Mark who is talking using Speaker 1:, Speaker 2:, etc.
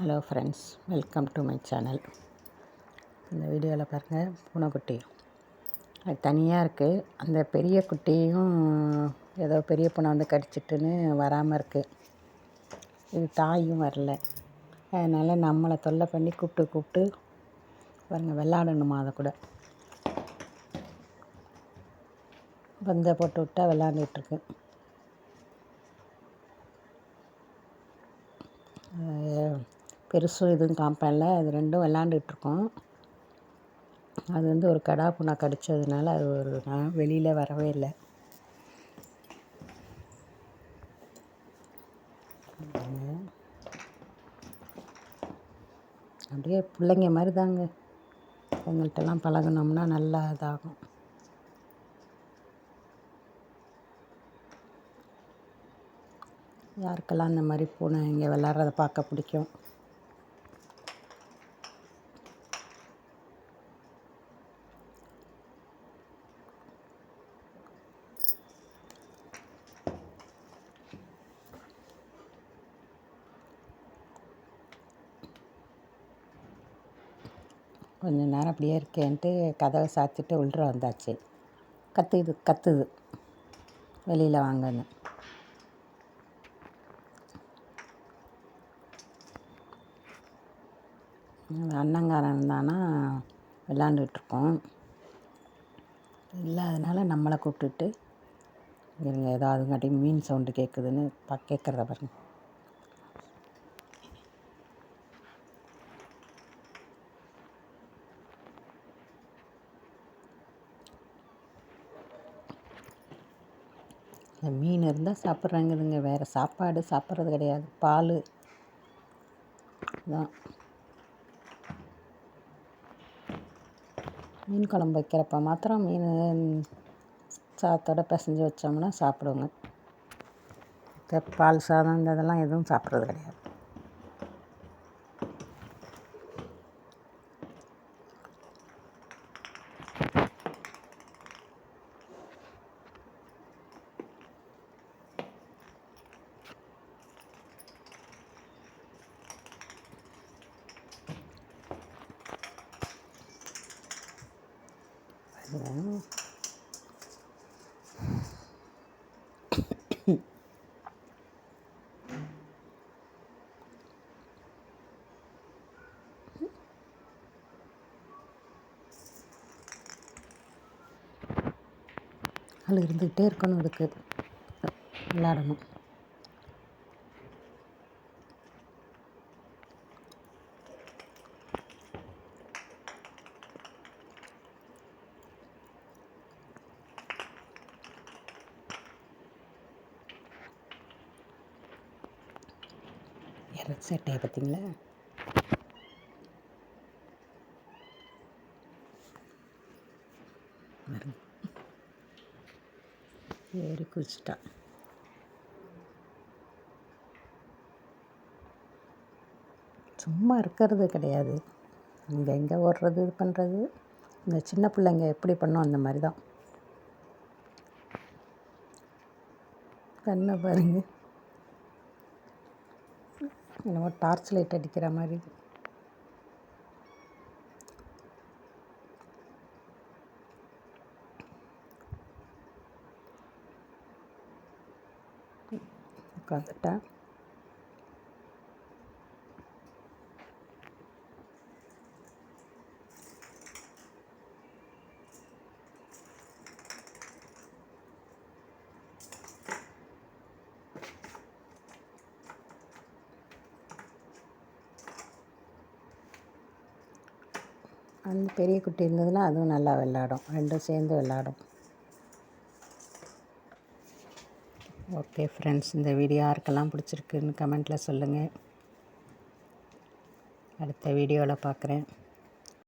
Speaker 1: Hello friends, welcome to my channel. இந்த வீடியோவில் பாருங்கள், பூனைக்குட்டி அது தனியாக இருக்குது. அந்த பெரிய குட்டியும் ஏதோ பெரிய பூனை வந்து கடிச்சிட்டுன்னு வராமல் இருக்குது. இது தாயும் வரல. அதனால் நம்மளை தொல்லை பண்ணி கூப்பிட்டு பாருங்கள், விளாடணுமா அதை கூட பந்தை போட்டு விட்டால் விளாண்டுட்டுருக்கு. பெருசும் எதுவும் காமிப்பேன்ல, அது ரெண்டும் விளாண்டுட்ருக்கோம். அது வந்து ஒரு கடா பூனை கடித்ததுனால அது நான் வெளியில் வரவே இல்லை. அப்படியே பிள்ளைங்க மாதிரி தாங்க. எங்கள்கிட்டலாம் பழகினோம்னா நல்லா இதாகும். யாருக்கெல்லாம் இந்த மாதிரி பூனை இங்கே விளாட்றத பார்க்க பிடிக்கும். கொஞ்ச நேரம் அப்படியே இருக்கேன்ட்டு கதவை சாத்திட்டு உள்ள வந்தாச்சு. கத்துது வெளியில் வாங்கன்னு. அண்ணங்காரன் இருந்தானா விளாண்டுட்ருக்கோம். இல்லாதனால நம்மளை கூப்பிட்டுட்டு இருங்க, ஏதாவதுங்காட்டி மீன் சவுண்டு கேட்குதுன்னு கேட்குறத பாருங்க. மீன் இருந்தால் சாப்பிட்றாங்குதுங்க, வேறு சாப்பாடு சாப்பிட்றது கிடையாது. பால் தான். மீன் குழம்பு வைக்கிறப்ப மாத்திரம் மீன் சாதத்தோடு பிசைஞ்சு வச்சோம்னா சாப்பிடுவோங்க. பால் சாதம் இந்த இதெல்லாம் எதுவும் சாப்பிட்றது கிடையாது. ஆள் இருந்துக்கிட்டே இருக்கணும், இதுக்கு விளாடணும். சட்டையை பார்த்தீங்களா? ஏறி குதிச்சிட்டா. சும்மா இருக்கிறது கிடையாது. எங்கே ஓடுறது இது பண்ணுறது. இந்த சின்ன பிள்ளைங்க எப்படி பண்ணோம் அந்த மாதிரி தான். கண்ணை பாருங்க, என்னமோ டார்ச் லைட் அடிக்கிற மாதிரி. உட்காந்துட்டா. அந்த பெரிய குட்டி இருந்ததுன்னா அதுவும் நல்லா விளாடும். ரெண்டும் சேர்ந்து விளாடும். ஓகே ஃப்ரெண்ட்ஸ், இந்த வீடியோ யாருக்கெல்லாம் பிடிச்சிருக்குன்னு கமெண்ட்டில் சொல்லுங்கள். அடுத்த வீடியோவில் பார்க்குறேன்.